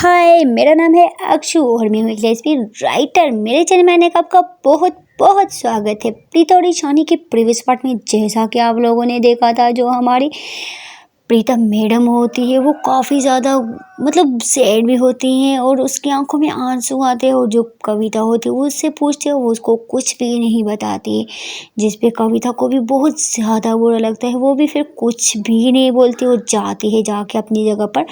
हाय, मेरा नाम है अक्षु और मैं हूँ एक लेस्बियन राइटर। मेरे चैनल में आने का आपका बहुत बहुत स्वागत है। प्रीता और ईशानी के प्रीवियस पार्ट में जैसा कि आप लोगों ने देखा था, जो हमारी प्रीता मैडम होती है वो काफ़ी ज़्यादा मतलब सैड भी होती हैं और उसकी आंखों में आंसू आते हैं, और जो कविता होती है वो उससे पूछते हैं, वो उसको कुछ भी नहीं बताती, जिस पे कविता को भी बहुत ज़्यादा बुरा लगता है। वो भी फिर कुछ भी नहीं बोलती, वो जाती है, जाके अपनी जगह पर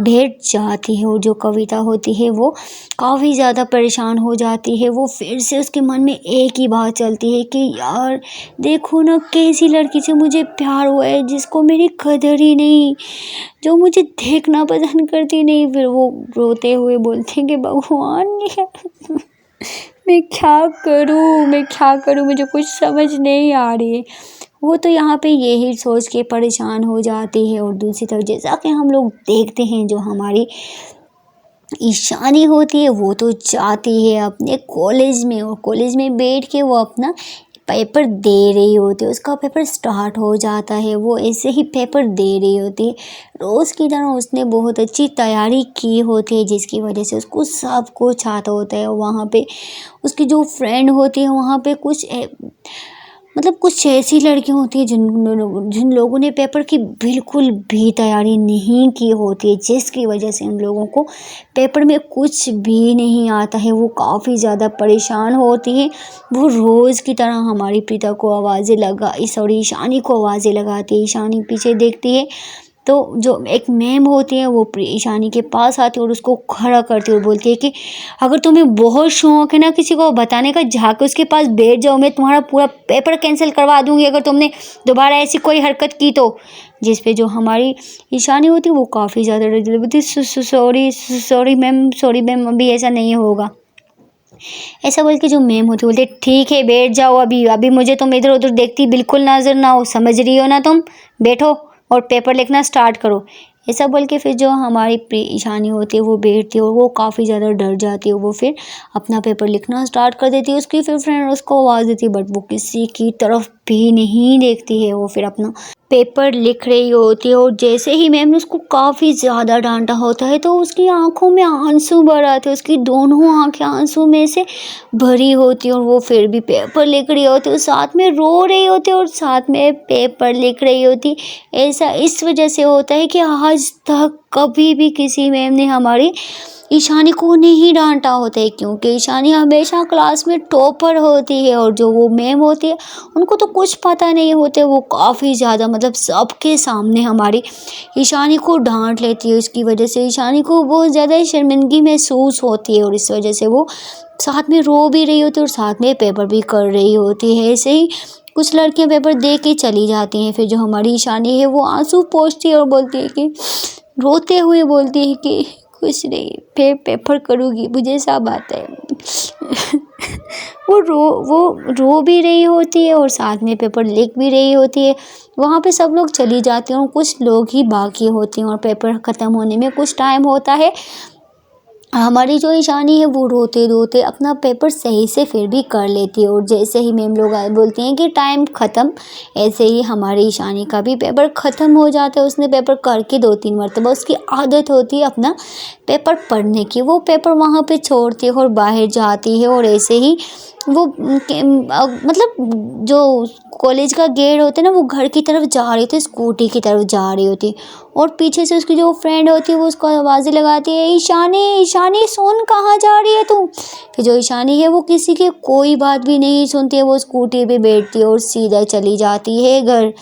बैठ जाती है। और जो कविता होती है वो काफ़ी ज़्यादा परेशान हो जाती है। वो फिर से उसके मन में एक ही बात चलती है कि यार देखो ना, कैसी लड़की से मुझे प्यार हुआ है जिसको मेरी कदर ही नहीं, जो मुझे देखना पसंद करती नहीं। फिर वो रोते हुए बोलते हैं कि भगवान मैं क्या करूँ, मुझे कुछ समझ नहीं आ रही है। वो तो यहाँ पे यही सोच के परेशान हो जाती है। और दूसरी तरफ जैसा कि हम लोग देखते हैं, जो हमारी ईशानी होती है वो तो जाती है अपने कॉलेज में, और कॉलेज में बैठ के वो अपना पेपर दे रही होती है। उसका पेपर स्टार्ट हो जाता है, वो ऐसे ही पेपर दे रही होती है। रोज़ की तरह उसने बहुत अच्छी तैयारी की होती है, जिसकी वजह से उसको सब कुछ आता होता है। और वहाँ पे उसकी जो फ्रेंड होती है, वहाँ पे कुछ ऐसी लड़कियां होती हैं जिन लोगों ने पेपर की बिल्कुल भी तैयारी नहीं की होती है, जिसकी वजह से उन लोगों को पेपर में कुछ भी नहीं आता है। वो काफ़ी ज़्यादा परेशान होती है। वो रोज़ की तरह हमारी प्रीता को ईशानी को आवाज़ें लगाती है। ईशानी पीछे देखती है तो जो एक मैम होती है वो ईशानी के पास आती है और उसको खड़ा करती है और बोलती है कि अगर तुम्हें बहुत शौक है ना किसी को बताने का, जाके उसके पास बैठ जाओ, मैं तुम्हारा पूरा पेपर कैंसिल करवा दूंगी अगर तुमने दोबारा ऐसी कोई हरकत की तो। जिस पे जो हमारी ईशानी होती है वो काफ़ी ज़्यादा डरती बोलती सॉरी मैम, अभी ऐसा नहीं होगा। ऐसा बोल के जो मैम होती है बोलते ठीक है बैठ जाओ, अभी मुझे तुम इधर उधर देखती बिल्कुल नजर ना हो, समझ रही हो ना, तुम बैठो और पेपर लिखना स्टार्ट करो। ऐसा बोल के फिर जो हमारी ईशानी होती है वो बैठती है और वो काफ़ी ज़्यादा डर जाती है। वो फिर अपना पेपर लिखना स्टार्ट कर देती है। उसकी फिर फ्रेंड उसको आवाज़ देती है, बट वो किसी की तरफ भी नहीं देखती है। वो फिर अपना पेपर लिख रही होती है और जैसे ही मैम ने उसको काफ़ी ज़्यादा डांटा होता है तो उसकी आंखों में आंसू भर आते हैं। उसकी दोनों आंखें आंसू में से भरी होती है और वो फिर भी पेपर लिख रही होती है, साथ में रो रही होती है और साथ में पेपर लिख रही होती। ऐसा इस वजह से होता है कि आज तक कभी भी किसी मैम ने हमारी ईशानी को नहीं डांटा होता है, क्योंकि ईशानी हमेशा क्लास में टॉपर होती है। और जो वो मैम होती है उनको तो कुछ पता नहीं होते, वो काफ़ी ज़्यादा मतलब सबके सामने हमारी ईशानी को डांट लेती है। उसकी वजह से ईशानी को बहुत ज़्यादा शर्मिंदगी महसूस होती है और इस वजह से वो साथ में रो भी रही होती है और साथ में पेपर भी कर रही होती है। ऐसे ही कुछ लड़कियां पेपर दे के चली जाती हैं। फिर जो हमारी ईशानी है वो आंसू पोंछती है और बोलती है कि रोते हुए बोलती है कि कुछ नहीं, फिर पेपर करूँगी, मुझे सब आता है। वो रो भी रही होती है और साथ में पेपर लिख भी रही होती है। वहाँ पे सब लोग चली जाते हैं और कुछ लोग ही बाकी होते हैं और पेपर ख़त्म होने में कुछ टाइम होता है। हमारी जो ईशानी है वो रोते रोते अपना पेपर सही से फिर भी कर लेती है। और जैसे ही मैम लोग बोलते हैं कि टाइम ख़त्म, ऐसे ही हमारी ईशानी का भी पेपर ख़त्म हो जाता है। उसने पेपर करके 2-3 मरतबा उसकी आदत होती है अपना पेपर पढ़ने की। वो पेपर वहाँ पे छोड़ती है और बाहर जाती है। और ऐसे ही वो मतलब जो कॉलेज का गेट होता है ना, वो घर की तरफ जा रही थी, स्कूटी की तरफ जा रही होती। और पीछे से उसकी जो फ्रेंड होती है वो उसको आवाज़ें लगाती है, ईशानी सुन, कहाँ जा रही है तू। फिर जो ईशानी है वो किसी की कोई बात भी नहीं सुनती है, वो स्कूटी पे बैठती है और सीधा चली जाती है घर।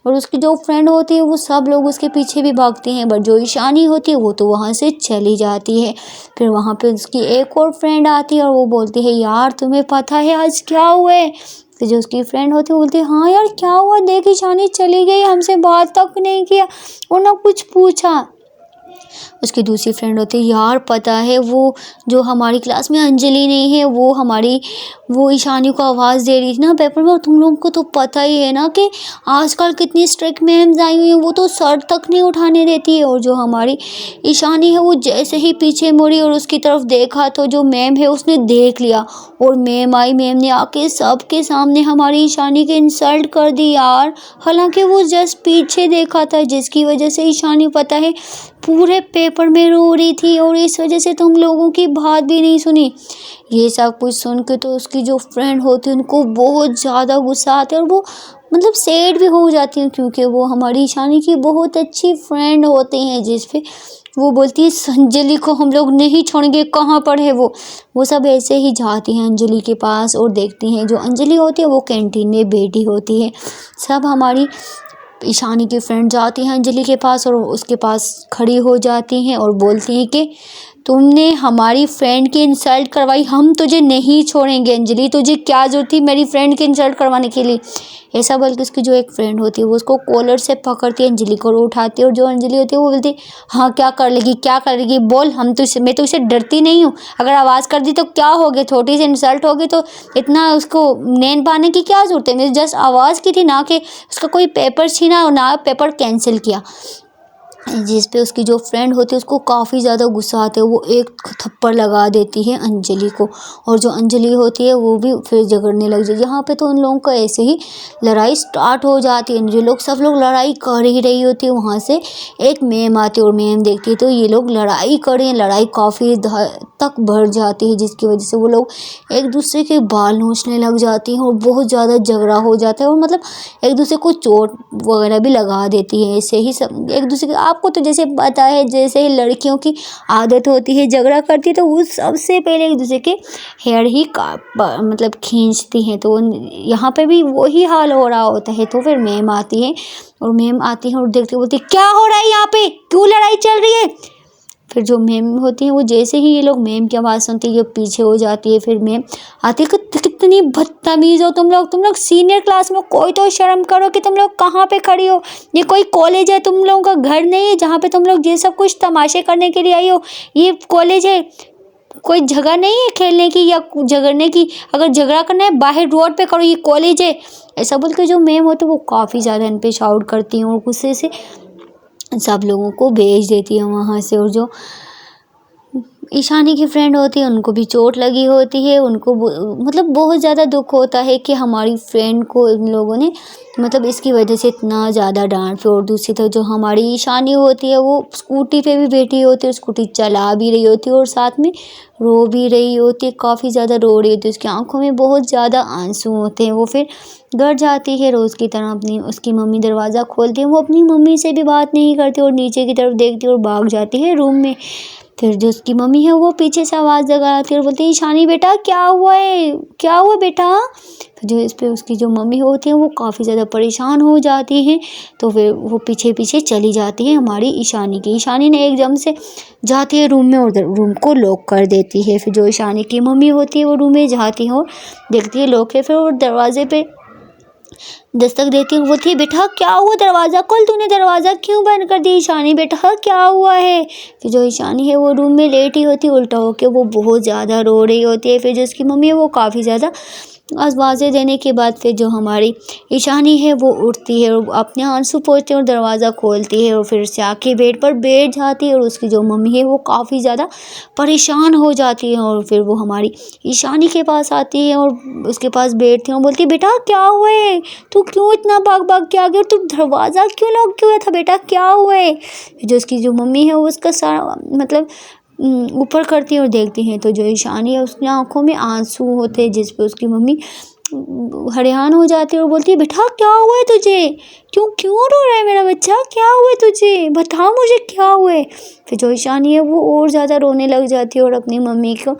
और उसकी जो फ्रेंड होती है वो सब लोग उसके पीछे भी भागते हैं, बट जो ईशानी होती है वो तो वहाँ से चली जाती है। फिर वहाँ पे उसकी एक और फ्रेंड आती है और वो बोलती है यार तुम्हें पता है आज क्या हुआ है। तो जो उसकी फ्रेंड होती है बोलती है हाँ यार क्या हुआ, देख ईशानी चली गई, हमसे बात तक नहीं किया और ना कुछ पूछा। उसकी दूसरी फ्रेंड होती है यार पता है वो जो हमारी क्लास में अंजलि नहीं है, वो ईशानी को आवाज़ दे रही थी ना पेपर में। और तुम लोगों को तो पता ही है ना कि आजकल कितनी स्ट्रिक्ट मैम्स आई हुई हैं, वो तो सर तक नहीं उठाने देती है। और जो हमारी ईशानी है वो जैसे ही पीछे मुड़ी और उसकी तरफ देखा तो जो मैम है उसने देख लिया और मैम ने आके सबके सामने हमारी ईशानी की इंसल्ट कर दी यार। हालांकि वो जस्ट पीछे देखा था, जिसकी वजह से ईशानी पता है पूरे पेपर में रो रही थी और इस वजह से तो हम लोगों की बात भी नहीं सुनी। ये सब कुछ सुन के तो उसकी जो फ्रेंड होती है उनको बहुत ज़्यादा गुस्सा आता है और वो मतलब सैड भी हो जाती हैं, क्योंकि वो हमारी ईशानी की बहुत अच्छी फ्रेंड होती हैं। जिस पे वो बोलती है अंजलि को हम लोग नहीं छोड़ेंगे, कहाँ पर है वो सब ऐसे ही जाती हैं अंजलि के पास और देखती हैं जो अंजलि होती है वो कैंटीन में बैठी होती है। सब हमारी ईशानी की फ्रेंड जाती हैं अंजलि के पास और उसके पास खड़ी हो जाती हैं और बोलती हैं कि तुमने हमारी फ्रेंड की इंसल्ट करवाई, हम तुझे नहीं छोड़ेंगे अंजलि, तुझे क्या जरूरत थी मेरी फ्रेंड की इंसल्ट करवाने के लिए। ऐसा बोल के उसकी जो एक फ्रेंड होती है वो उसको कॉलर से पकड़ती है, अंजलि को उठाती है और जो अंजलि होती है वो बोलती है हाँ क्या कर लेगी, क्या कर लेगी बोल, मैं तो इससे डरती नहीं हूँ, अगर आवाज़ कर दी तो क्या हो गया, छोटी सी इंसल्ट होगी तो इतना उसको नैन पाने की क्या जरूरत है, मैं जस्ट आवाज़ की थी, ना कि उसका कोई पेपर छीना और ना पेपर कैंसिल किया। जिस पे उसकी जो फ्रेंड होती है उसको काफ़ी ज़्यादा गुस्सा आता है, वो एक थप्पड़ लगा देती है अंजलि को और जो अंजलि होती है वो भी फिर झगड़ने लग जाती है। यहाँ पे तो उन लोगों का ऐसे ही लड़ाई स्टार्ट हो जाती है, जो लोग सब लोग लड़ाई कर ही रही होती है वहाँ से एक मैम आती है और मैम देखती है तो ये लोग लड़ाई कर रहे हैं, लड़ाई काफ़ी तक बढ़ जाती है जिसकी वजह से वो लोग एक दूसरे के बाल नोचने लग जाती हैं और बहुत ज़्यादा झगड़ा हो जाता है और मतलब एक दूसरे को चोट वगैरह भी लगा देती है। ऐसे ही सब एक दूसरे के, आपको तो जैसे पता है जैसे ही लड़कियों की आदत होती है झगड़ा करती है तो वो सबसे पहले एक दूसरे के हेयर ही मतलब खींचती हैं, तो यहाँ पे भी वही हाल हो रहा होता है। तो फिर मैम आती है और देखते बोलती क्या हो रहा है यहाँ पे, क्यों लड़ाई चल रही है। फिर जो मैम होती हैं वो जैसे ही ये लोग मैम की आवाज़ सुनती है ये पीछे हो जाती है। फिर मैम आती है कि कितनी बदतमीज़ हो तुम लोग सीनियर क्लास में, कोई तो शर्म करो कि तुम लोग कहाँ पे खड़ी हो, ये कोई कॉलेज है, तुम लोगों का घर नहीं है जहाँ पे तुम लोग ये सब कुछ तमाशे करने के लिए आई हो, ये कॉलेज है, कोई जगह नहीं है खेलने की या झगड़ने की, अगर झगड़ा करना है बाहर रोड पे करो, ये कॉलेज है। ऐसा बोल के जो मैम होती है वो काफ़ी ज़्यादा इन पे शाउट करती हैं और गुस्से से सब लोगों को भेज देती है वहाँ से। और जो ईशानी की फ्रेंड होती है उनको भी चोट लगी होती है, उनको मतलब बहुत ज़्यादा दुख होता है कि हमारी फ्रेंड को इन लोगों ने मतलब इसकी वजह से इतना ज़्यादा डांट पे। और दूसरी तरफ जो हमारी ईशानी होती है वो स्कूटी पे भी बैठी होती है, स्कूटी चला भी रही होती है और साथ में रो भी रही होती है, काफ़ी ज़्यादा रो रही होती है, उसकी आंखों में बहुत ज़्यादा आंसू होते हैं। वो फिर घर जाती है रोज़ की तरह, अपनी उसकी मम्मी दरवाज़ा खोलती है, वो अपनी मम्मी से भी बात नहीं करती और नीचे की तरफ देखती है और भाग जाती है रूम में। फिर जो उसकी मम्मी है वो पीछे से आवाज़ लगाती है और बोलती है ईशानी बेटा क्या हुआ है, क्या हुआ बेटा। फिर जो इस पे उसकी जो मम्मी होती है वो काफ़ी ज़्यादा परेशान हो जाती हैं, तो फिर वो पीछे पीछे चली जाती है हमारी ईशानी की। ईशानी ने एकदम से जाती है रूम में और रूम को लॉक कर देती है। फिर जो ईशानी की मम्मी होती है वो रूम में जाती है और देखती है लॉक है, फिर वो दरवाजे पे दस्तक देती है, बोलती है बेटा क्या हुआ, दरवाज़ा खोल, तूने दरवाज़ा क्यों बंद कर दिया ईशानी बेटा, क्या हुआ है। फिर जो ईशानी है वो रूम में लेटी होती है उल्टा होकर, वो बहुत ज़्यादा रो रही होती है। फिर जो उसकी मम्मी है वो काफ़ी ज़्यादा आवाज़ें देने के बाद फिर जो हमारी ईशानी है वो उठती है और अपने आंसू पोंछती है और दरवाज़ा खोलती है और फिर से आके बेड पर बैठ जाती है। और उसकी जो मम्मी है वो काफ़ी ज़्यादा परेशान हो जाती है और फिर वो हमारी ईशानी के पास आती है और उसके पास बैठती है और बोलती है बेटा क्या हुआ है, तू क्यों इतना भाग के आ गया, तू दरवाज़ा क्यों लॉक किया था बेटा, क्या हुआ है। जो उसकी जो मम्मी है वो उसका सारा मतलब ऊपर करती है और देखती हैं तो जो ईशानी है उसकी आंखों में आंसू होते हैं, जिस पे उसकी मम्मी हरियान हो जाती है और बोलती है बेटा क्या हुआ है तुझे, क्यों क्यों रो रहा है मेरा बच्चा, क्या हुआ है तुझे, बता मुझे क्या हुआ है। फिर जो ईशानी है वो और ज़्यादा रोने लग जाती है और अपनी मम्मी को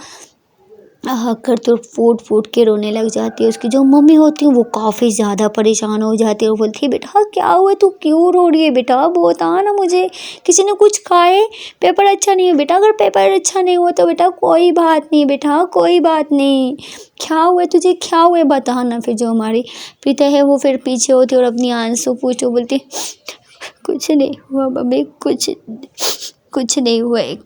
हक करते और फूट फूट के रोने लग जाती है। उसकी जो मम्मी होती है वो काफ़ी ज़्यादा परेशान हो जाती है और बोलती है बेटा क्या हुआ, तू क्यों रो रही है बेटा, बता ना मुझे, किसी ने कुछ खाए, पेपर अच्छा नहीं है बेटा, अगर पेपर अच्छा नहीं हुआ तो बेटा कोई बात नहीं बेटा, कोई बात नहीं, क्या हुआ तुझे, क्या हुआ बता ना। फिर जो हमारी पिता है वो फिर पीछे होती है और अपनी आंसू पूछो बोलती कुछ नहीं हुआ मम्मी, कुछ नहीं हुआ है,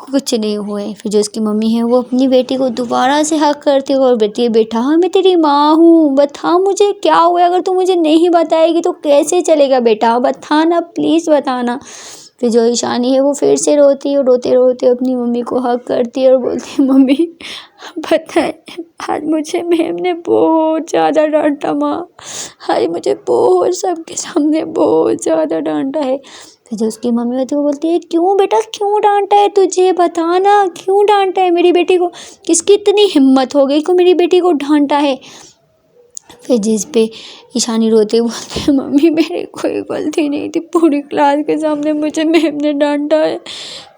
कुछ नहीं हुआ है। फिर जो उसकी मम्मी है वो अपनी बेटी को दोबारा से हक करती है और बेटी बेटा मैं तेरी माँ हूँ, बता मुझे क्या हुआ है, अगर तू मुझे नहीं बताएगी तो कैसे चलेगा बेटा, बताना प्लीज़ बताना। फिर जो ईशानी है वो फिर से रोती है और रोते रोते अपनी मम्मी को हक करती है और बोलती है मम्मी पता है आज मुझे मैम ने बहुत ज़्यादा डांटा माँ, आज मुझे बहुत सबके सामने बहुत ज़्यादा डांटा है। फिर जो उसकी मम्मी होती है वो बोलती है, क्यों बेटा, क्यों डांटा है तुझे, बता ना, क्यों डांटा है मेरी बेटी को, किसकी इतनी हिम्मत हो गई को मेरी बेटी को डांटा है। फिर जिस पे ईशानी रोते बोलते हैं, मम्मी मेरी कोई गलती नहीं थी, पूरी क्लास के सामने मुझे मैम ने डांटा है।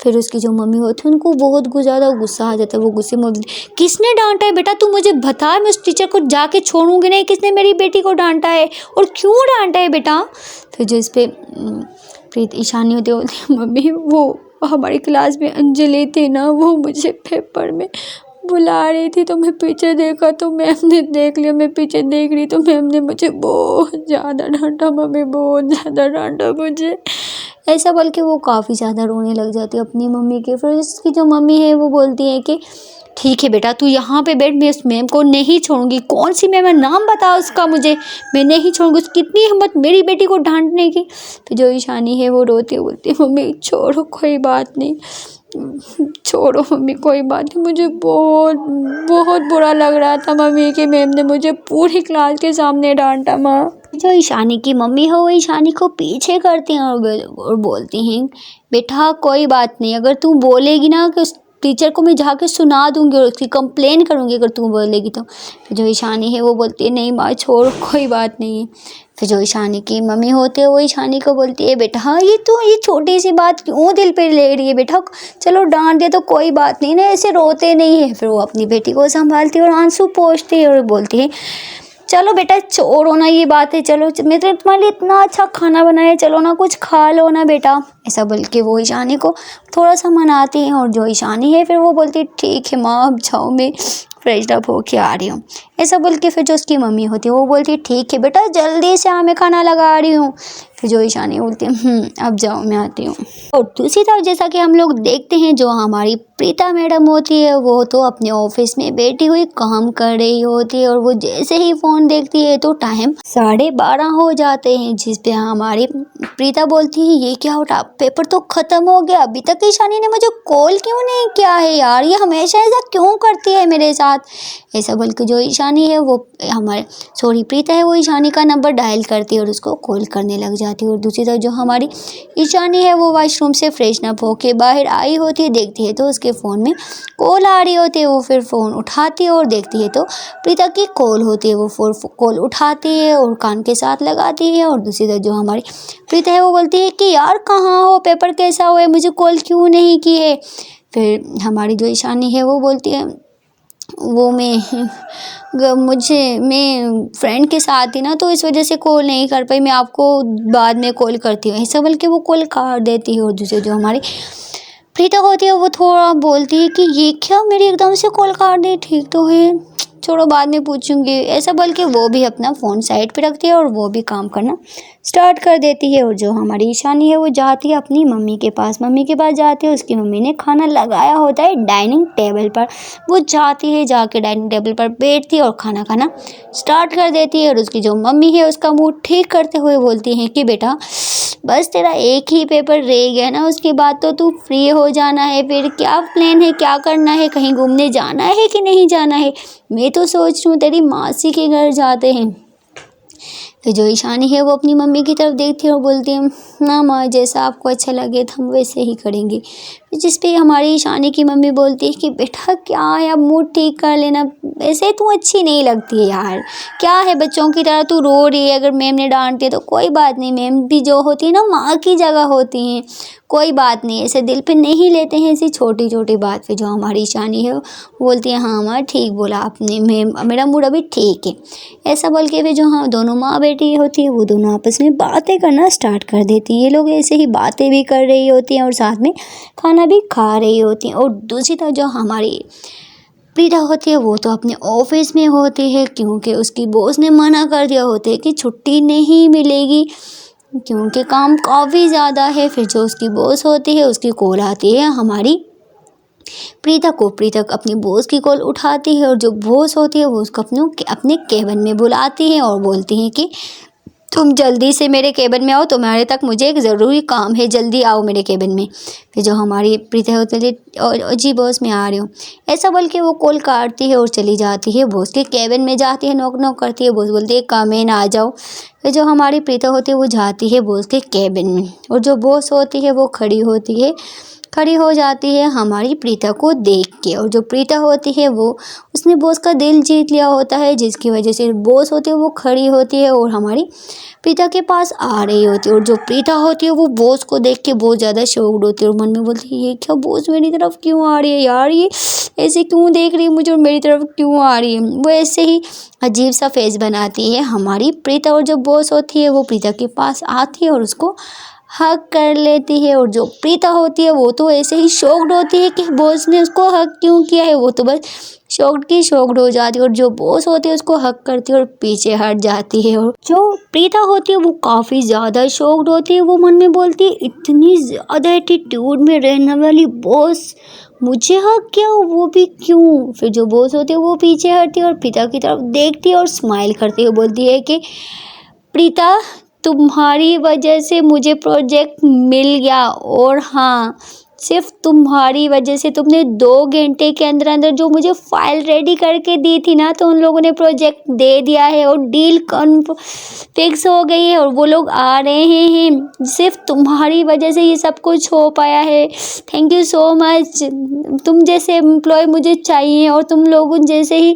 फिर उसकी जो मम्मी होती है उनको बहुत ज़्यादा गुस्सा आ जाता है। वो गुस्से में बोलती, किसने डांटा है बेटा, तू मुझे बता, मैं उस टीचर को जाके छोड़ूंगी नहीं, किसने मेरी बेटी को डांटा है और क्यों डांटा है बेटा। फिर जो इस पे प्रीत ईशानी होती है, बोलती है, मम्मी वो हमारी क्लास में अंजलि थी ना, वो मुझे पेपर में बुला रही थी तो मैं पीछे देखा तो मैम ने देख लिया, मैं पीछे देख रही तो मैम ने मुझे बहुत ज़्यादा डांटा, मम्मी बहुत ज़्यादा डांटा मुझे, ऐसा बोल के वो काफ़ी ज़्यादा रोने लग जाती है अपनी मम्मी के। फिर उसकी जो मम्मी है वो बोलती है कि ठीक है बेटा, तू यहाँ पे बैठ, मैं उस मैम को नहीं छोड़ूंगी। कौन सी मैम है, नाम बता उसका मुझे, मैं नहीं छोड़ूंगी, उसकी इतनी हिम्मत मेरी बेटी को डांटने की। फिर जो ईशानी है वो रोती बोलती है, मम्मी छोड़ो, कोई बात नहीं, छोड़ो मम्मी, कोई बात नहीं, मुझे बहुत बहुत बुरा लग रहा था मम्मी कि मैम ने मुझे पूरी क्लास के सामने डांटा। माँ जो ईशानी की मम्मी है वो ईशानी को पीछे करती हैं और बोलती हैं, बेटा कोई बात नहीं, अगर तू बोलेगी ना कि उस टीचर को मैं जाके सुना दूंगी और उसकी कंप्लेन करूंगी अगर तू बोलेगी तो। जो ईशानी है वो बोलती है, नहीं माँ छोड़, कोई बात नहीं है। फिर जो ईशानी की मम्मी होती है वो ईशानी को बोलती है, बेटा हाँ ये छोटी सी बात क्यों दिल पे ले रही है बेटा, चलो डांट दे तो कोई बात नहीं ना, ऐसे रोते नहीं है। फिर वो अपनी बेटी को संभालती है और आंसू पोंछती है और बोलती है, चलो बेटा छोड़ो ना ये बात है, चलो मैं तो तुम्हारे लिए इतना अच्छा खाना बनाया, चलो ना कुछ खा लो ना बेटा, ऐसा बोल के वो ईशानी को थोड़ा सा मनाती हैं। और जो ईशानी है फिर वो बोलती है, ठीक है माँ अब जाओ, मैं फ्रेश अप होके आ रही हूँ, ऐसा बोल के फिर जो उसकी मम्मी होती है वो बोलती है, ठीक है बेटा जल्दी से मैं खाना लगा रही हूँ। फिर जो ईशानी बोलती है, अब जाओ मैं आती हूँ। और दूसरी तरफ जैसा कि हम लोग देखते हैं, जो हमारी प्रीता मैडम होती है वो तो अपने ऑफिस में बैठी हुई काम कर रही होती है और वो जैसे ही फ़ोन देखती है तो टाइम 12:30 हो जाते हैं। जिस पे हमारी प्रीता बोलती है, ये क्या होता, पेपर तो ख़त्म हो गया, अभी तक ईशानी ने मुझे कॉल क्यों नहीं किया है यार, ये हमेशा ऐसा क्यों करती है मेरे साथ, ऐसा बोल के जो ईशानी है वो प्रीता है वो ईशानी का नंबर डायल करती है और उसको कॉल करने लग जाती है। और दूसरी तरफ जो हमारी ईशानी है वो वॉशरूम से फ्रेशन अप होके बाहर आई होती है, देखती है तो उसके फ़ोन में कॉल आ रही होती है। वो फिर फ़ोन उठाती है और देखती है तो प्रीता की कॉल होती है। वो कॉल उठाती है और कान के साथ लगाती है। और दूसरी तरफ जो हमारी प्रीता है वो बोलती है कि यार कहाँ हो, पेपर कैसा हुआ है, मुझे कॉल क्यों नहीं की है। फिर हमारी जो ईशानी है वो बोलती है, वो मैं फ्रेंड के साथ थी ना तो इस वजह से कॉल नहीं कर पाई, मैं आपको बाद में कॉल करती हूँ, ऐसा बोल के वो कॉल काट देती है। और दूसरे जो हमारी प्रीता होती है वो थोड़ा बोलती है कि ये क्या मेरी एकदम से कॉल काट दी, ठीक तो है, छोड़ो बाद में पूछूंगी, ऐसा बोल के वो भी अपना फ़ोन साइड पे रखती है और वो भी काम करना स्टार्ट कर देती है। और जो हमारी ईशानी है वो जाती है अपनी मम्मी के पास जाती है, उसकी मम्मी ने खाना लगाया होता है डाइनिंग टेबल पर, वो जाती है, जाके डाइनिंग टेबल पर बैठती है और खाना खाना स्टार्ट कर देती है। और उसकी जो मम्मी है उसका मूड ठीक करते हुए बोलती है कि बेटा बस तेरा एक ही पेपर रह गया ना, उसके बाद तो तू फ्री हो जाना है, फिर क्या प्लान है, क्या करना है, कहीं घूमने जाना है कि नहीं जाना है, मैं तो सोच रही हूँ तेरी मासी के घर जाते हैं। फिर जो ईशानी है वो अपनी मम्मी की तरफ देखती है और बोलती है, ना माँ जैसा आपको अच्छा लगे तो हम वैसे ही करेंगे। जिस पे हमारी ईशानी की मम्मी बोलती है कि बेटा क्या है, अब मूड ठीक कर लेना, ऐसे तू अच्छी नहीं लगती है यार, क्या है बच्चों की तरह तू रो रही है, अगर मैम ने डांट दिया तो कोई बात नहीं, मैम भी जो होती है ना माँ की जगह होती हैं, कोई बात नहीं, ऐसे दिल पे नहीं लेते हैं ऐसी छोटी छोटी बात पे। जो हमारी ईशानी है वो बोलती है, हाँ माँ ठीक बोला आपने, मेरा मूड अभी ठीक है, ऐसा बोल के फिर जो हाँ दोनों माँ बेटी होती है वो दोनों आपस में बातें करना स्टार्ट कर देती है। ये लोग ऐसे ही बातें भी कर रही होती हैं और साथ में खाना भी खा रही होती हैं। और दूसरी तरफ जो हमारी प्रीता होती है वो तो अपने ऑफिस में होती है, क्योंकि उसकी बॉस ने मना कर दिया होता है कि छुट्टी नहीं मिलेगी क्योंकि काम काफ़ी ज़्यादा है। फिर जो उसकी बॉस होती है उसकी कॉल आती है हमारी प्रीता को, प्रीता अपनी बॉस की कॉल उठाती है और जो बॉस होती है वो उसको अपने केबिन में बुलाती है और बोलती है कि तुम जल्दी से मेरे केबिन में आओ, तुम्हारे तक मुझे एक ज़रूरी काम है, जल्दी आओ मेरे केबिन में। फिर जो हमारी प्रीता होती है, जी बॉस मैं आ रही हूँ, ऐसा बोल के वो कॉल काटती है और चली जाती है। बॉस के केबिन में जाती है, नॉक नॉक करती है, बॉस बोलती है कम इन आ जाओ। फिर जो हमारी प्रीता होती है वो जाती है बॉस के केबिन में, और जो बॉस होती है वो खड़ी हो जाती है हमारी प्रीता को देख के। और जो प्रीता होती है वो उसने बॉस का दिल जीत लिया होता है, जिसकी वजह से बॉस होती है वो खड़ी होती है और हमारी प्रीता के पास आ रही होती है। और जो प्रीता होती है वो बॉस को देख के बहुत ज़्यादा शॉक्ड होती है और मन में बोलती है ये क्या, बॉस मेरी तरफ क्यों आ रही है यार, ये ऐसे क्यों देख रही है मुझे और मेरी तरफ क्यों आ रही है। वो ऐसे ही अजीब सा फेस बनाती है हमारी प्रीता, और जो बॉस होती है वो प्रीता के पास आती है और उसको हग कर लेती है। और जो प्रीता होती है वो तो ऐसे ही शॉक्ड होती है कि बॉस ने उसको हग क्यों किया है, वो तो बस शॉक्ड हो जाती है। और जो बॉस होती है उसको हग करती है और पीछे हट जाती है। और जो प्रीता होती है वो काफ़ी ज़्यादा शॉक्ड होती है, वो मन में बोलती है इतनी ज़्यादा एटीट्यूड में रहने वाली बॉस मुझे हग किया, वो भी क्यों। फिर जो बॉस होती है वो पीछे हटती है और प्रीता की तरफ देखती है और स्माइल करती है, बोलती है कि प्रीता तुम्हारी वजह से मुझे प्रोजेक्ट मिल गया, और हाँ सिर्फ तुम्हारी वजह से, तुमने 2 घंटे के अंदर अंदर जो मुझे फाइल रेडी करके दी थी ना, तो उन लोगों ने प्रोजेक्ट दे दिया है और डील फिक्स हो गई है और वो लोग आ रहे हैं। सिर्फ तुम्हारी वजह से ये सब कुछ हो पाया है, थैंक यू सो मच। तुम जैसे एम्प्लॉय मुझे चाहिए, और तुम लोगों जैसे ही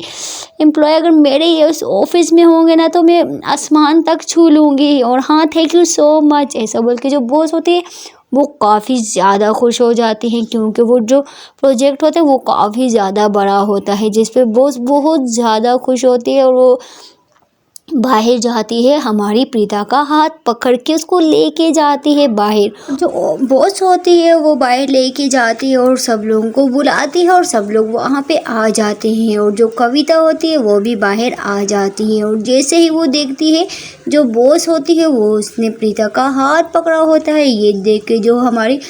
एम्प्लॉय अगर मेरे इस ऑफिस में होंगे ना तो मैं आसमान तक छू लूँगी। और हाँ थैंक यू सो मच, ऐसा बोल के जो बॉस होती है वो काफ़ी ज़्यादा खुश हो जाती हैं, क्योंकि वो जो प्रोजेक्ट होता है वो काफ़ी ज़्यादा बड़ा होता है, जिस पे बॉस बहुत ज़्यादा खुश होती है। और वो बाहर जाती है, हमारी प्रीता का हाथ पकड़ के उसको लेके जाती है बाहर। जो बॉस होती है वो बाहर लेके जाती है और सब लोगों को बुलाती है और सब लोग वहाँ पे आ जाते हैं। और जो कविता होती है वो भी बाहर आ जाती है, और जैसे ही वो देखती है जो बॉस होती है वो उसने प्रीता का हाथ पकड़ा होता है, ये देख के जो हमारी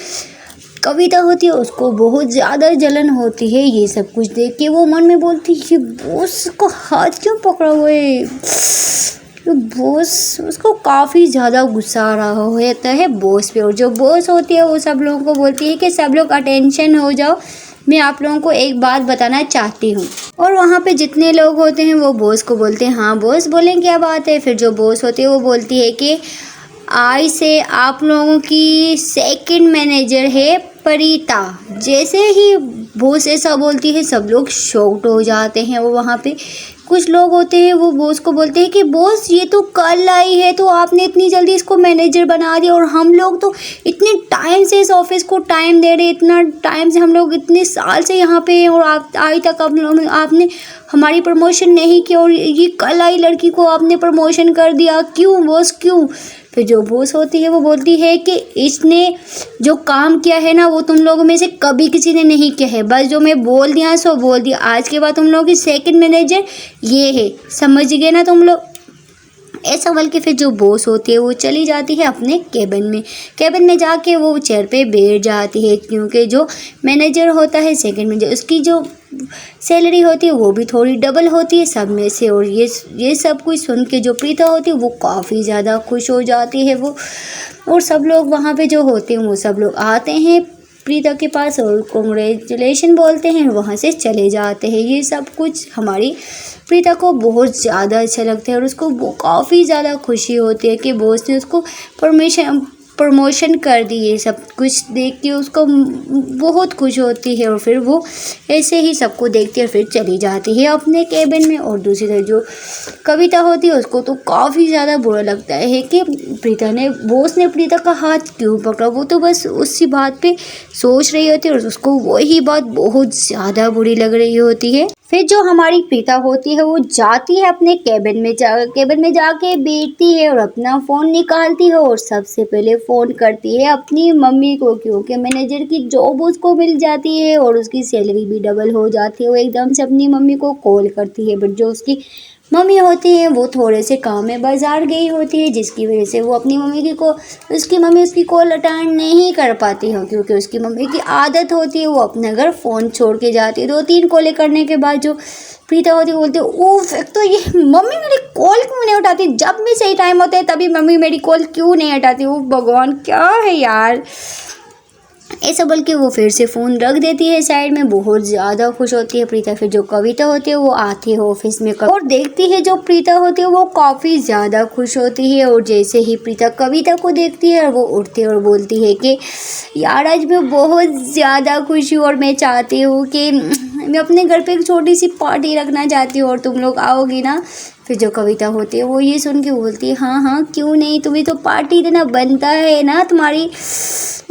कविता होती है उसको बहुत ज़्यादा जलन होती है। ये सब कुछ देख के वो मन में बोलती है बॉस को हाथ क्यों पकड़ा हुआ है, तो बॉस उसको काफ़ी ज़्यादा गुस्सा आ रहा होता है बॉस पे। और जो बॉस होती है वो सब लोगों को बोलती है कि सब लोग अटेंशन हो जाओ, मैं आप लोगों को एक बात बताना चाहती हूँ। और वहाँ पे जितने लोग होते हैं वो बॉस को बोलते हैं हाँ बॉस बोलें क्या बात है। फिर जो बॉस होती है वो बोलती है कि आज से आप लोगों की सेकंड मैनेजर है प्रीता। जैसे ही बॉस ऐसा बोलती है सब लोग शॉक्ड हो जाते हैं। वो वहाँ पे कुछ लोग होते हैं वो बॉस को बोलते हैं कि बॉस ये तो कल आई है, तो आपने इतनी जल्दी इसको मैनेजर बना दिया, और हम लोग तो इतने टाइम से इस ऑफिस को टाइम दे रहे, इतना टाइम से हम लोग इतने साल से यहाँ पे हैं, और आप आज तक आपने हमारी प्रमोशन नहीं की, और ये कल आई लड़की को आपने प्रमोशन कर दिया, क्यों बॉस क्यों। फिर जो बॉस होती है वो बोलती है कि इसने जो काम किया है ना वो तुम लोगों में से कभी किसी ने नहीं किया है, बस जो मैं बोल दिया सो बोल दिया, आज के बाद तुम लोगों की सेकंड मैनेजर ये है, समझ गए ना तुम लोग। ऐसा बोल के फिर जो बॉस होती है वो चली जाती है अपने केबिन में जाके वो चेयर पे बैठ जाती है, क्योंकि जो मैनेजर होता है सेकंड मैनेजर उसकी जो सैलरी होती है वो भी थोड़ी डबल होती है सब में से। और ये सब कुछ सुन के जो प्रीता होती है वो काफ़ी ज़्यादा खुश हो जाती है वो, और सब लोग वहाँ पे जो होते हैं वो सब लोग आते हैं प्रीता के पास और कॉन्ग्रेचुलेशन बोलते हैं, वहाँ से चले जाते हैं। ये सब कुछ हमारी प्रीता को बहुत ज़्यादा अच्छा लगता है और उसको काफ़ी ज़्यादा खुशी होती है कि बॉस ने उसको प्रमोशन कर दी। ये सब कुछ देख के उसको बहुत खुश होती है और फिर वो ऐसे ही सबको देखती है और फिर चली जाती है अपने केबिन में। और दूसरी तरफ जो कविता होती है उसको तो काफ़ी ज़्यादा बुरा लगता है कि बॉस ने प्रीता का हाथ क्यों पकड़ा। वो तो बस उसी बात पे सोच रही होती है और उसको वही बात बहुत ज़्यादा बुरी लग रही होती है। फिर जो हमारी प्रीता होती है वो जाती है अपने केबिन में जाके बैठती है और अपना फ़ोन निकालती है और सबसे पहले फ़ोन करती है अपनी मम्मी को, क्योंकि मैनेजर की जॉब उसको मिल जाती है और उसकी सैलरी भी डबल हो जाती है। वो एकदम से अपनी मम्मी को कॉल करती है, बट जो उसकी मम्मी होती हैं वो थोड़े से काम में बाज़ार गई होती है, जिसकी वजह से वो अपनी मम्मी की को उसकी मम्मी उसकी कॉल अटेंड नहीं कर पाती है, क्योंकि उसकी मम्मी की आदत होती है वो अपने घर फ़ोन छोड़ के जाती है। 2-3 कॉलें करने के बाद जो प्रीता होती है बोलती है, उफ, एक तो ये मम्मी मेरी कॉल क्यों नहीं उठाती, जब भी सही टाइम होता है तभी मम्मी मेरी कॉल क्यों नहीं उठाती, उफ भगवान क्या है यार। ऐसा बोल के वो फिर से फ़ोन रख देती है साइड में। बहुत ज़्यादा खुश होती है प्रीता। फिर जो कविता होती है वो आती है ऑफिस में और देखती है जो प्रीता होती है वो काफ़ी ज़्यादा खुश होती है। और जैसे ही प्रीता कविता को देखती है वो उठती है और बोलती है कि यार आज मैं बहुत ज़्यादा खुश हूँ और मैं चाहती हूँ कि मैं अपने घर पे एक छोटी सी पार्टी रखना चाहती हूँ और तुम लोग आओगी ना। फिर जो कविता होती है वो ये सुन के बोलती है, हाँ हाँ क्यों नहीं, तुम्हें तो पार्टी देना बनता है ना, तुम्हारी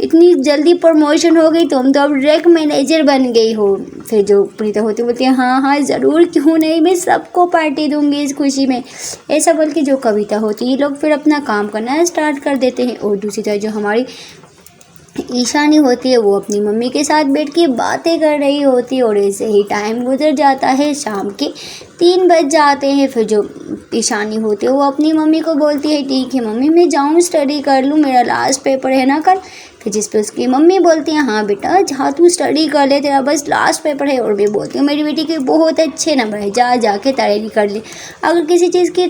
इतनी जल्दी प्रमोशन हो गई, तुम तो अब डायरेक्ट मैनेजर बन गई हो। फिर जो प्रीता होती है बोलती है, हाँ हाँ ज़रूर क्यों नहीं, मैं सबको पार्टी दूंगी इस खुशी में। ऐसा बोल के जो कविता होती है ये लोग फिर अपना काम करना स्टार्ट कर देते हैं। और दूसरी तरफ जो हमारी ईशानी होती है वो अपनी मम्मी के साथ बैठ के बातें कर रही होती है। और ऐसे ही टाइम गुजर जाता है, शाम के 3 बज जाते हैं। फिर जो ईशानी होती है वो अपनी मम्मी को बोलती है, ठीक है मम्मी मैं जाऊँ स्टडी कर लूँ, मेरा लास्ट पेपर है ना कल। फिर जिस पे उसकी मम्मी बोलती है, हाँ बेटा जहाँ तू स्टडी कर ले, तेरा बस लास्ट पेपर है। और मैं बोलती हूँ मेरी बेटी के बहुत अच्छे नंबर है, जा जाके तैयारी कर ले, अगर किसी चीज़ की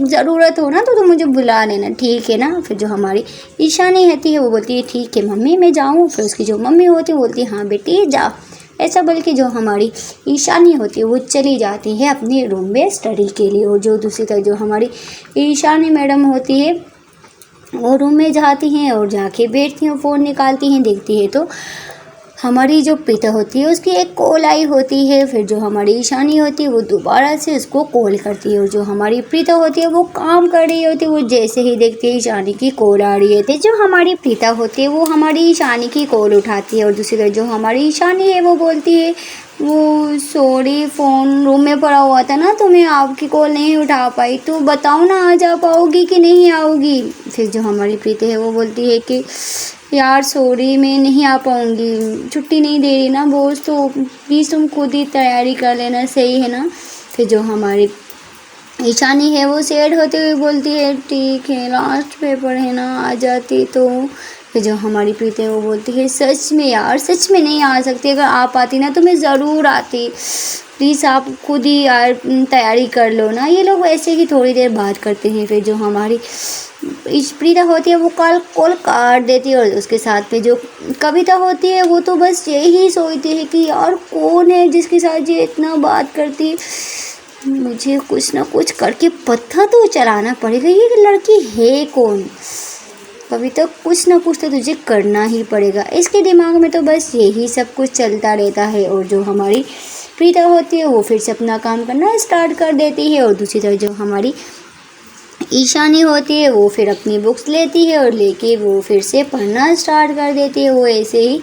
ज़रूरत हो ना तो मुझे बुला लेना, ठीक है ना। फिर जो हमारी ईशानी रहती है वो बोलती है, ठीक है मम्मी मैं जाऊँ। फिर उसकी जो मम्मी होती है बोलती है, हाँ बेटी जा। ऐसा बोल के जो हमारी ईशानी होती है वो चली जाती है अपने रूम में स्टडी के लिए। और जो दूसरी तरफ जो हमारी ईशानी मैडम होती है वो रूम में जाती हैं और जाके बैठती हैं, फ़ोन निकालती हैं, देखती है तो हमारी जो प्रीता होती है उसकी एक कॉल आई होती है। फिर जो हमारी ईशानी होती है वो दोबारा से उसको कॉल करती है। और जो हमारी प्रीता होती है वो काम कर रही होती है, वो जैसे ही देखती है ईशानी की कॉल आ रही होती है, जो हमारी प्रीता होती है वो हमारी ईशानी की कॉल उठाती है। और दूसरी तरफ जो हमारी ईशानी है वो बोलती है, वो सॉरी फ़ोन रूम में पड़ा हुआ था ना तो मैं आपकी कॉल नहीं उठा पाई, तो बताओ ना आज आप आओगी कि नहीं आओगी। फिर जो हमारी प्रीति है वो बोलती है कि यार सॉरी मैं नहीं आ पाऊँगी, छुट्टी नहीं दे रही ना बॉस, तो प्लीज़ तुम खुद ही तैयारी कर लेना, सही है ना। फिर जो हमारी ईशानी है वो सैड होते हुए बोलती है, ठीक है लास्ट पेपर है ना, आ जाती तो। फिर जो हमारी प्रीति है वो बोलती है, सच में यार सच में नहीं आ सकती, अगर आ पाती ना तो मैं ज़रूर आती, प्लीज़ आप खुद ही यार तैयारी कर लो ना। ये लोग वैसे ही थोड़ी देर बात करते हैं। फिर जो हमारी प्रीता होती है वो कॉल काट देती है। और उसके साथ में जो कविता होती है वो तो बस यही सोचती है कि यार कौन है जिसके साथ ये इतना बात करती है, मुझे कुछ ना कुछ करके पता तो चलाना पड़ेगा, ये लड़की है कौन, कविता कुछ ना कुछ तो तुझे करना ही पड़ेगा। इसके दिमाग में तो बस यही सब कुछ चलता रहता है। और जो हमारी प्रीता होती है वो फिर से अपना काम करना स्टार्ट कर देती है। और दूसरी तरफ जो हमारी ईशानी होती है वो फिर अपनी बुक्स लेती है और लेके वो फिर से पढ़ना स्टार्ट कर देती है। वो ऐसे ही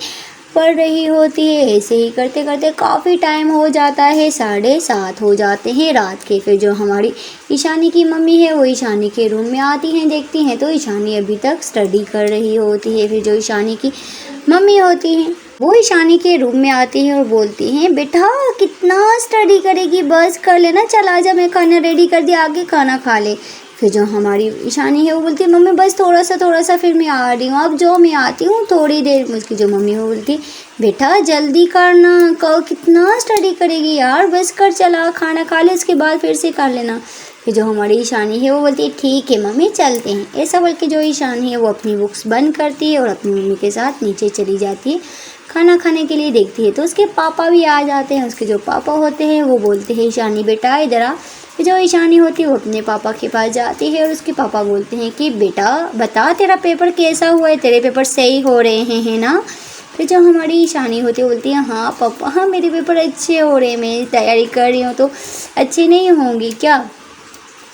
पढ़ रही होती है, ऐसे ही करते करते काफ़ी टाइम हो जाता है, 7:30 हो जाते हैं रात के। फिर जो हमारी ईशानी की मम्मी है वो ईशानी के रूम में आती हैं, देखती हैं तो ईशानी अभी तक स्टडी कर रही होती है। फिर जो ईशानी की मम्मी होती हैं वो ईशानी के रूम में आती हैं और बोलती हैं, बेटा कितना स्टडी करेगी, बस कर लेना, चल आजा मैं खाना रेडी कर दिया, आगे खाना खा ले। फिर जो हमारी ईशानी है वो बोलती है, मम्मी बस थोड़ा सा फिर मैं आ रही हूँ, अब जो मैं आती हूँ थोड़ी देर। उसकी जो मम्मी है वो बोलती है, बेटा जल्दी करना, कल कितना स्टडी करेगी यार, बस कर, चला खाना खा ले उसके बाद फिर से कर लेना। फिर जो हमारी ईशानी है वो बोलती है, ठीक है मम्मी चलते हैं। ऐसा बोल के जो ईशानी है वो अपनी बुक्स बंद करती है और अपनी मम्मी के साथ नीचे चली जाती है खाना खाने के लिए। देखती है तो उसके पापा भी आ जाते हैं। उसके जो पापा होते हैं वो बोलते हैं, ईशानी बेटा इधर आ। जो ईशानी होती है वो अपने पापा के पास जाती है और उसके पापा बोलते हैं कि बेटा बता तेरा पेपर कैसा हुआ है, तेरे पेपर सही हो रहे हैं है ना। फिर जो हमारी ईशानी होती है बोलती है, हाँ पापा हाँ मेरे पेपर अच्छे हो रहे हैं, मैं तैयारी कर रही हूँ तो अच्छे नहीं होंगी क्या।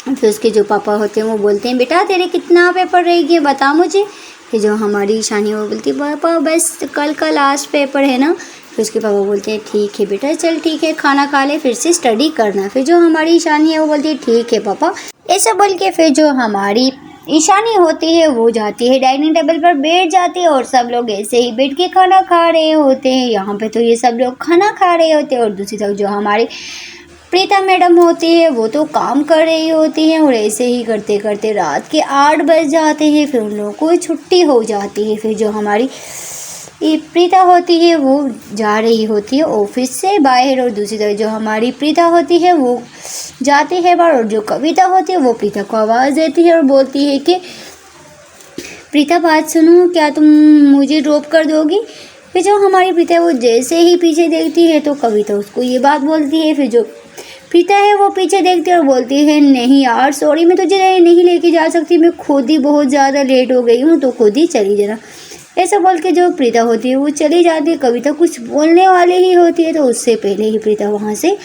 फिर उसके जो पापा होते हैं वो बोलते हैं, बेटा तेरे कितना पेपर रह गए बता मुझे। फिर जो हमारी ईशानी वो बोलती है, पापा बस कल का लास्ट पेपर है ना। फिर उसके पापा बोलते हैं, ठीक है बेटा चल ठीक है, खाना खा ले फिर से स्टडी करना। फिर जो हमारी ईशानी है वो बोलती है, ठीक है पापा। ऐसा बोल के फिर जो हमारी ईशानी होती है वो जाती है डाइनिंग टेबल पर बैठ जाती है और सब लोग ऐसे ही बैठ के खाना खा रहे होते हैं। यहाँ पे तो ये सब लोग खाना खा रहे होते हैं। और दूसरी तरफ जो हमारी प्रीता मैडम होती है वो तो काम कर रही होती हैं और ऐसे ही करते करते रात के 8 बज जाते हैं। फिर उन लोगों को छुट्टी हो जाती है। फिर जो हमारी ये प्रीता होती है वो जा रही होती है ऑफिस से बाहर, और दूसरी तरफ जो हमारी प्रीता होती है वो जाती है बाहर, और जो कविता होती है वो प्रीता को आवाज़ देती है और बोलती है कि प्रीता बात सुनो, क्या तुम मुझे ड्रॉप कर दोगी। फिर जो हमारी प्रीता है वो जैसे ही पीछे देखती है तो कविता उसको ये बात बोलती है। फिर जो प्रीता है वो पीछे देखती है और बोलती है नहीं यार सॉरी, मैं तुझे नहीं लेके जा सकती, मैं खुद ही बहुत ज़्यादा लेट हो गई हूँ, तो खुद ही चली जाना। ऐसा बोल के जो प्रीता होती है वो चली जाती है। कविता कुछ बोलने वाली ही होती है तो उससे पहले ही प्रीता वहाँ से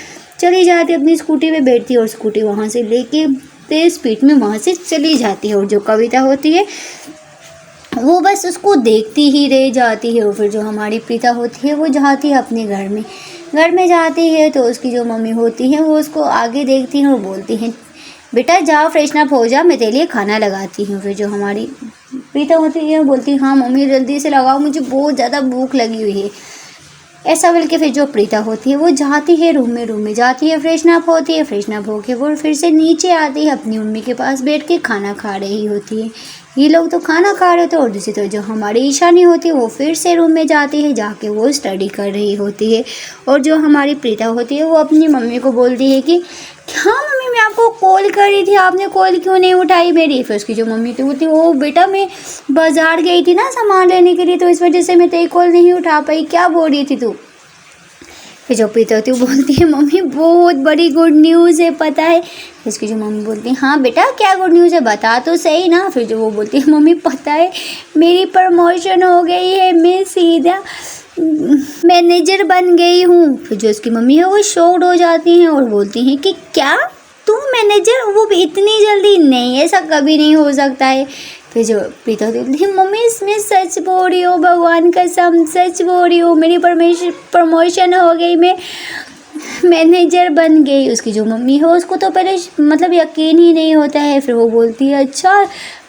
चली जाती है, अपनी स्कूटी पे बैठती है और स्कूटी वहाँ से लेके तेज स्पीड में वहाँ से चली जाती है। और जो कविता होती है वो बस उसको देखती ही रह जाती है। और फिर जो हमारी प्रीता होती है वो जाती है अपने घर में जाती है तो उसकी जो मम्मी होती है वो उसको आगे देखती हैं और बोलती हैं बेटा जाओ फ्रेशन अप हो जा, मैं तेरे लिए खाना लगाती हूँ। फिर जो हमारी प्रीता होती है बोलती हाँ मम्मी जल्दी से लगाओ, मुझे बहुत ज़्यादा भूख लगी हुई है। ऐसा बोल के फिर जो प्रीता होती है वो जाती है रूम में जाती है, फ्रेशन अप होती है, फ्रेशन अप होके वो फिर से नीचे आती है, अपनी मम्मी के पास बैठ के खाना खा रही होती है। ये लोग तो खाना खा रहे थे और दूसरी तरफ जो हमारी ईशानी होती है वो फिर से रूम में जाती है, जाके वो स्टडी कर रही होती है। और जो हमारी प्रीता होती है वो अपनी मम्मी को बोलती है कि क्या मम्मी मैं आपको कॉल कर रही थी, आपने कॉल क्यों नहीं उठाई मेरी। फिर उसकी जो मम्मी थी बोलती ओ बेटा मैं बाज़ार गई थी ना सामान लेने के लिए, तो इस वजह से मैं तेरी कॉल नहीं उठा पाई, क्या बोल रही थी तू। फिर जो प्रीता होती है वो बोलती है मम्मी बहुत बड़ी गुड न्यूज़ है पता है। इसकी जो मम्मी बोलती है हाँ बेटा क्या गुड न्यूज़ है बता तो सही ना। फिर जो वो बोलती है मम्मी पता है मेरी प्रमोशन हो गई है, मैं सीधा मैनेजर बन गई हूँ। फिर जो उसकी मम्मी है वो शॉक्ड हो जाती हैं और बोलती हैं कि क्या तू मैनेजर, वो भी इतनी जल्दी, नहीं ऐसा कभी नहीं हो सकता है। फिर जो प्रीता होती है मम्मी इसमें सच बोल रही हो, भगवान कसम सच बोल रही हो, मेरी प्रमोशन हो गई, मैं मैनेजर बन गई। उसकी जो मम्मी है उसको तो पहले मतलब यकीन ही नहीं होता है। फिर वो बोलती है अच्छा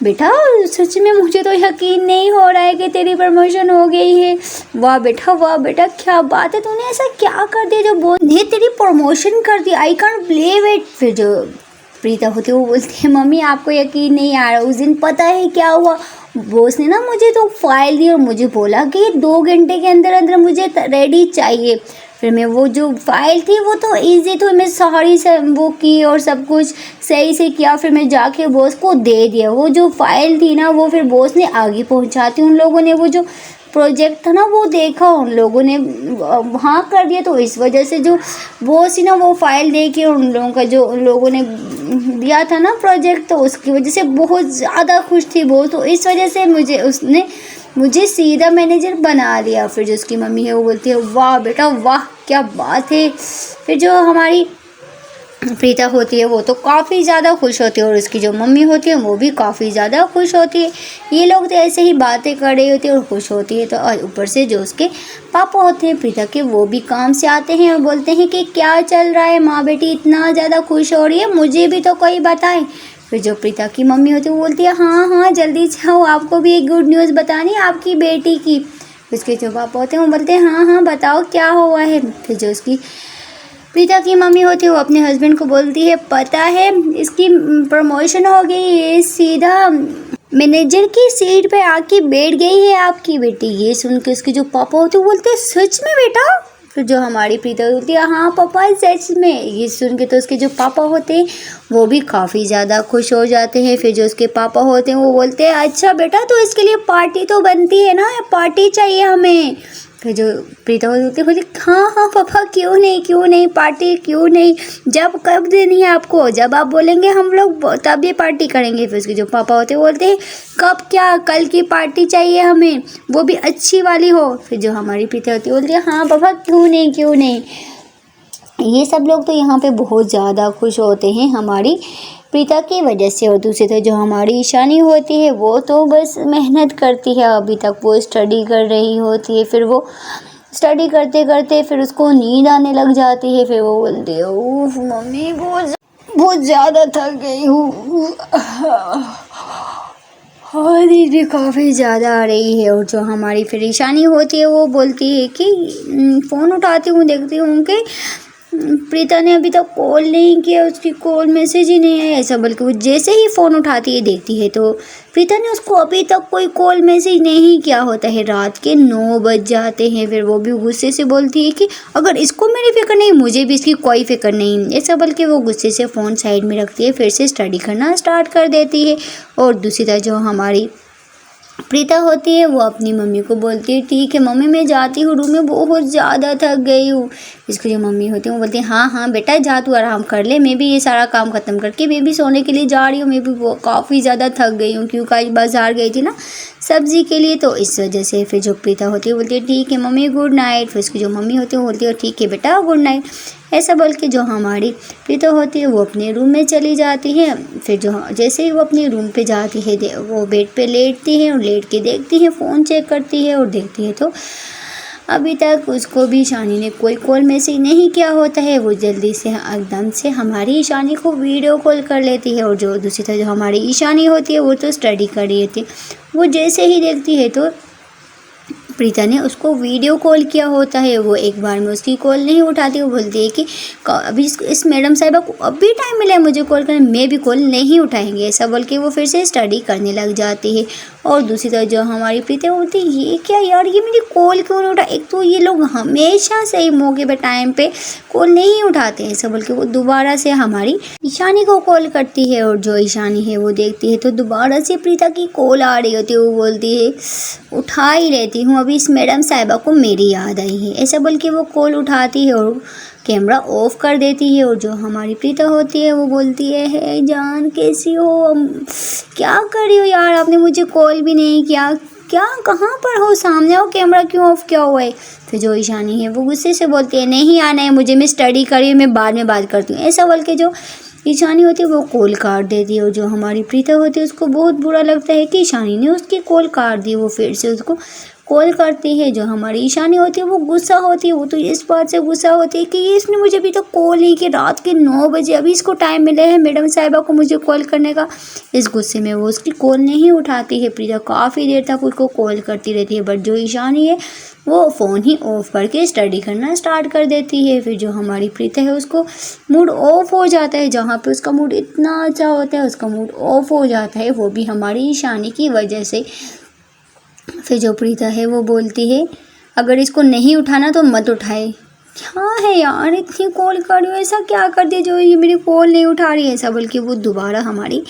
बेटा सच में मुझे तो यकीन नहीं हो रहा है कि तेरी प्रमोशन हो गई है। वाह बेटा क्या बात है, तूने ऐसा क्या कर दिया जो बोल ने तेरी प्रमोशन कर दी, आई कांट बिलीव इट। फिर जो प्रीता होती है वो बोलती है मम्मी आपको यकीन नहीं आ रहा, उस दिन पता है क्या हुआ, बॉस ने ना मुझे तो फाइल दी और मुझे बोला कि 2 घंटे के अंदर अंदर मुझे रेडी चाहिए। फिर मैं वो जो फाइल थी वो तो ईजी थी, मैं सारी से वो की और सब कुछ सही से किया। फिर मैं जाके बॉस को दे दिया, वो जो फाइल थी ना वो फिर बॉस ने आगे पहुंचाती, उन लोगों ने वो जो प्रोजेक्ट था ना वो देखा, उन लोगों ने हाँ कर दिया। तो इस वजह से जो बॉस ही ना वो फाइल दे के उन लोगों का जो उन लोगों ने दिया था ना प्रोजेक्ट, तो उसकी वजह से बहुत ज़्यादा खुश थी वो, तो इस वजह से मुझे सीधा मैनेजर बना दिया। फिर जो उसकी मम्मी है वो बोलती है वाह बेटा वाह क्या बात है। फिर जो हमारी प्रीता होती है वो तो काफ़ी ज़्यादा खुश होती है और उसकी जो मम्मी होती है वो भी काफ़ी ज़्यादा खुश होती है। ये लोग तो ऐसे ही बातें कर रही होती है और खुश होती है। तो और ऊपर से जो उसके पापा होते हैं प्रीता के वो भी काम से आते हैं और बोलते हैं कि क्या चल रहा है, माँ बेटी इतना ज़्यादा खुश हो रही है, मुझे भी तो कोई बताए। फिर जो प्रीता की मम्मी होती है वो बोलती है हाँ जल्दी जाओ, आपको भी एक गुड न्यूज़ बतानी है आपकी बेटी की। उसके जो पापा होते हैं वो बोलते हैं हाँ बताओ क्या हुआ है। फिर जो उसकी प्रीता की मम्मी होती है वो अपने हस्बैंड को बोलती है पता है इसकी प्रमोशन हो गई है, सीधा मैनेजर की सीट पे आके बैठ गई है आपकी बेटी। ये सुन के उसके जो पापा होते हैं वो बोलते हैं सच में बेटा। फिर जो हमारी प्रीता होती है हाँ पापा सच में। ये सुन के तो उसके जो पापा होते हैं वो भी काफ़ी ज़्यादा खुश हो जाते हैं। फिर जो उसके पापा होते हैं वो बोलते हैं अच्छा बेटा तो इसके लिए पार्टी तो बनती है ना, पार्टी चाहिए हमें। फिर जो प्रीता होती है बोली हाँ पापा क्यों नहीं पार्टी क्यों नहीं, जब कब देनी है आपको, जब आप बोलेंगे हम लोग तब ये पार्टी करेंगे। फिर उसके जो पापा होते हैं बोलते हैं कब, क्या कल की पार्टी चाहिए हमें, वो भी अच्छी वाली हो। फिर जो हमारी प्रीता होती है बोलती है हाँ पापा क्यों नहीं। ये सब लोग तो यहाँ पे बहुत ज़्यादा खुश होते हैं हमारी प्रीता की वजह से। और दूसरी तरफ जो हमारी ईशानी होती है वो तो बस मेहनत करती है, अभी तक वो स्टडी कर रही होती है। फिर वो स्टडी करते करते फिर उसको नींद आने लग जाती है। फिर वो बोलती है उफ मम्मी बहुत ज़्यादा थक गई हूँ और नींद भी काफ़ी ज़्यादा आ रही है। और जो हमारी फिर ईशानी होती है वो बोलती है कि फ़ोन उठाती हूँ देखती हूँ कि प्रीता ने अभी तक कॉल नहीं किया, उसकी कॉल मैसेज ही नहीं आया ऐसा, बल्कि वो जैसे ही फ़ोन उठाती है देखती है तो प्रीता ने उसको अभी तक कोई कॉल मैसेज नहीं किया होता है। रात के 9 बज जाते हैं। फिर वो भी गुस्से से बोलती है कि अगर इसको मेरी फ़िक्र नहीं, मुझे भी इसकी कोई फ़िक्र नहीं ऐसा, बल्कि वो गुस्से से फ़ोन साइड में रखती है, फिर से स्टडी करना स्टार्ट कर देती है। और दूसरी तरफ जो हमारी प्रीता होती है वो अपनी मम्मी को बोलती है, ठीक है मम्मी मैं जाती हूँ रूम में, बहुत ज़्यादा थक गई हूँ। इसको जो मम्मी होती है वो बोलती है, हाँ हाँ बेटा जा, तू आराम कर ले, मैं भी ये सारा काम ख़त्म करके मैं भी सोने के लिए जा रही हूँ, मैं भी वो काफ़ी ज़्यादा थक गई हूँ क्योंकि आज बाज़ार गई थी ना सब्ज़ी के लिए, तो इस वजह से। फिर जो प्रीता होती है बोलती है, ठीक है मम्मी गुड नाइट। फिर उसकी जो मम्मी होती है वो बोलती है, ठीक है बेटा गुड नाइट ऐसा बोल के जो हमारी प्रीता होती है वो अपने रूम में चली जाती है। फिर जो जैसे ही वो अपने रूम पे जाती है वो बेड पे लेटती है और लेट के देखती है, फ़ोन चेक करती है और देखती है तो अभी तक उसको भी ईशानी ने कोई कॉल मैसेज नहीं किया होता है। वो जल्दी से एकदम से हमारी ईशानी को वीडियो कॉल कर लेती है और जो दूसरी तरफ जो हमारी ईशानी होती है वो तो स्टडी कर रही होती है। वो जैसे ही देखती है तो प्रीता ने उसको वीडियो कॉल किया होता है, वो एक बार में उसकी कॉल नहीं उठाती। वो बोलती है कि अभी इस मैडम साहिबा को अभी टाइम मिला है मुझे कॉल करने, मैं भी कॉल नहीं उठाएंगे ऐसा बोल के वो फिर से स्टडी करने लग जाती है। और दूसरी तरफ जो हमारी प्रीता होती है, ये क्या यार, ये मेरी कॉल क्यों नहीं उठा, एक तो ये लोग हमेशा सही मौके पे टाइम पे कॉल नहीं उठाते हैं ऐसा बोल के वो दोबारा से हमारी ईशानी को कॉल करती है। और जो ईशानी है वो देखती है तो दोबारा से प्रीता की कॉल आ रही होती है। वो बोलती है, उठा ही लेती हूँ, अभी इस मैडम साहिबा को मेरी याद आई है ऐसा बोल के वो कॉल उठाती है और कैमरा ऑफ कर देती है। और जो हमारी प्रीता होती है वो बोलती है, हे जान कैसी हो, क्या कर रही हो यार, आपने मुझे कॉल भी नहीं किया, क्या कहाँ पर हो, सामने हो, कैमरा क्यों ऑफ किया हुआ है। फिर जो ईशानी है वो गुस्से से बोलती है, नहीं आना है मुझे, मैं स्टडी कर रही हूँ, मैं बाद में बात करती हूँ ऐसा बोल के जो ईशानी होती है वो कॉल काट देती है। और जो हमारी प्रीता होती है उसको बहुत बुरा लगता है कि ईशानी ने उसकी कॉल काट दी। वो फिर से उसको कॉल करती है। जो हमारी ईशानी होती है वो गुस्सा होती है, वो तो इस बात से गुस्सा होती है कि ये इसने मुझे अभी तक कॉल नहीं की, रात के 9 बजे अभी इसको टाइम मिला है मैडम साहिबा को मुझे कॉल करने का। इस गुस्से में वो उसकी कॉल नहीं उठाती है। प्रीता काफ़ी देर तक उसको कॉल करती रहती है, बट जो ईशानी है वो फ़ोन ही ऑफ करके स्टडी करना स्टार्ट कर देती है। फिर जो हमारी प्रीता है उसको मूड ऑफ हो जाता है, जहाँ पे उसका मूड इतना अच्छा होता है उसका मूड ऑफ हो जाता है, वो भी हमारी ईशानी की वजह से। फिर जो प्रीता है वो बोलती है, अगर इसको नहीं उठाना तो मत उठाए। क्या है यार, इतनी कॉल कर रही हो, ऐसा क्या कर दिया जो ये मेरी कॉल नहीं उठा रही है ऐसा, बल्कि वो दोबारा हमारी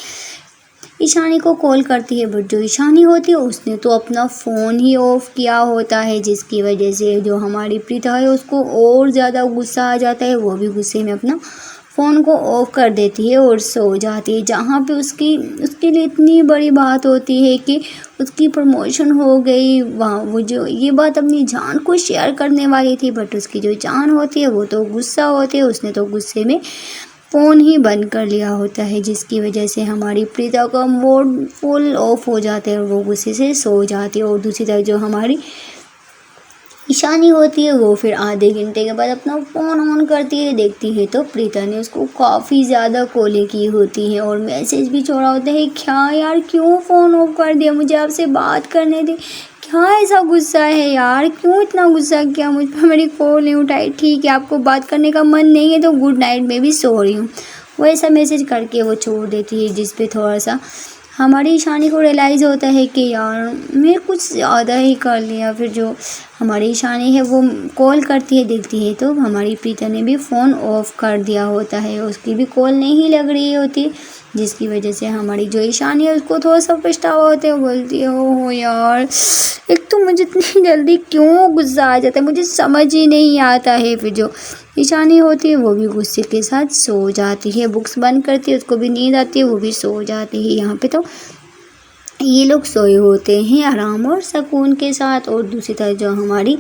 ईशानी को कॉल करती है। बट जो ईशानी होती है उसने तो अपना फ़ोन ही ऑफ किया होता है, जिसकी वजह से जो हमारी प्रीता है उसको और ज़्यादा गुस्सा आ जाता है। वो भी गुस्से में अपना फ़ोन को ऑफ कर देती है और सो जाती है, जहाँ पे उसके लिए इतनी बड़ी बात होती है कि उसकी प्रमोशन हो गई। वहाँ वो जो ये बात अपनी जान को शेयर करने वाली थी, बट उसकी जो जान होती है वो तो गुस्सा होती है, उसने तो गुस्से में फ़ोन ही बंद कर लिया होता है, जिसकी वजह से हमारी प्रीता का मूड फुल ऑफ हो जाता है और वो गुस्से से सो जाती है। और दूसरी तरफ जो हमारी ईशानी होती है वो फिर आधे घंटे के बाद अपना फ़ोन ऑन करती है, देखती है तो प्रीता ने उसको काफ़ी ज़्यादा कॉलें की होती हैं और मैसेज भी छोड़ा होता है। क्या यार, क्यों फ़ोन ऑफ कर दिया, मुझे आपसे बात करने दे, क्या ऐसा गुस्सा है यार, क्यों इतना गुस्सा किया मुझ पर, मेरी कॉल नहीं उठाई, ठीक है आपको बात करने का मन नहीं है तो गुड नाइट, मैं भी सो रही हूँ। वो ऐसा मैसेज करके वो छोड़ देती है, जिस पे थोड़ा सा हमारी ईशानी को रियलाइज़ होता है कि यार मैं कुछ ज़्यादा ही कर लिया। फिर जो हमारी ईशानी है वो कॉल करती है, देखती है तो हमारी प्रीता ने भी फ़ोन ऑफ कर दिया होता है, उसकी भी कॉल नहीं लग रही होती, जिसकी वजह से हमारी जो ईशानी है उसको थोड़ा सा पछतावा होता है। वो बोलती है, ओहो यार, एक तो मुझे इतनी जल्दी क्यों गुस्सा आ जाता है, मुझे समझ ही नहीं आता है। फिर जो ईशानी होती है वो भी गुस्से के साथ सो जाती है, बुक्स बंद करती है, उसको भी नींद आती है, वो भी सो जाती है। यहाँ पे तो ये लोग सोए होते हैं आराम और सुकून के साथ। और दूसरी तरफ जो हमारी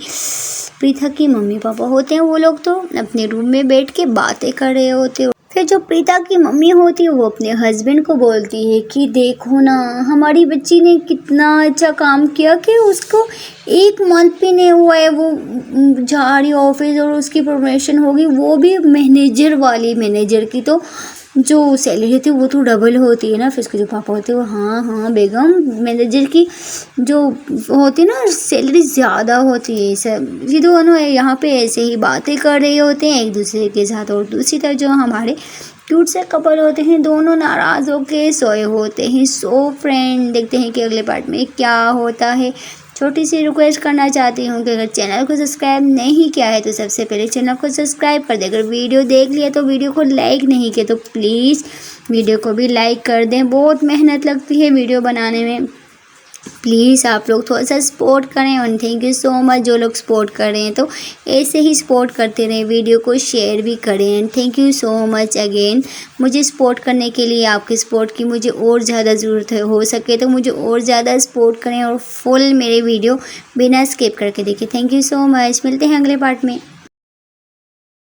प्रीता की मम्मी पापा होते हैं वो लोग तो अपने रूम में बैठ के बातें कर रहे होते हैं। फिर जो प्रीता की मम्मी होती है वो अपने हस्बैंड को बोलती है कि देखो ना, हमारी बच्ची ने कितना अच्छा काम किया कि उसको 1 मंथ भी नहीं हुआ है, वो जा रही ऑफिस और उसकी प्रमोशन होगी, वो भी मैनेजर वाली, मैनेजर की तो जो सैलरी होती है वो तो डबल होती है ना। फिर उसके जो पापा होते हैं वो, हाँ हाँ बेगम, मैनेजर की जो होती है ना सैलरी ज़्यादा होती है। सब ये दोनों यहाँ पे ऐसे ही बातें कर रहे होते हैं एक दूसरे के साथ, और दूसरी तरफ जो हमारे क्यूट से कपल होते हैं दोनों नाराज़ होके सोए होते हैं। सो फ्रेंड, देखते हैं कि अगले पार्ट में क्या होता है। छोटी सी रिक्वेस्ट करना चाहती हूँ कि अगर चैनल को सब्सक्राइब नहीं किया है तो सबसे पहले चैनल को सब्सक्राइब कर दें। अगर वीडियो देख लिया तो वीडियो को लाइक नहीं किया तो प्लीज़ वीडियो को भी लाइक कर दें। बहुत मेहनत लगती है वीडियो बनाने में, प्लीज़ आप लोग थोड़ा सा सपोर्ट करें। और थैंक यू सो मच जो लोग सपोर्ट कर रहे हैं, तो ऐसे ही सपोर्ट करते रहें, वीडियो को शेयर भी करें। Thank you so much again मुझे सपोर्ट करने के लिए। आपके सपोर्ट की मुझे और ज़्यादा ज़रूरत है, हो सके तो मुझे और ज़्यादा सपोर्ट करें और फुल मेरे वीडियो बिना स्किप करके देखें। थैंक यू सो मच, मिलते हैं अगले पार्ट में।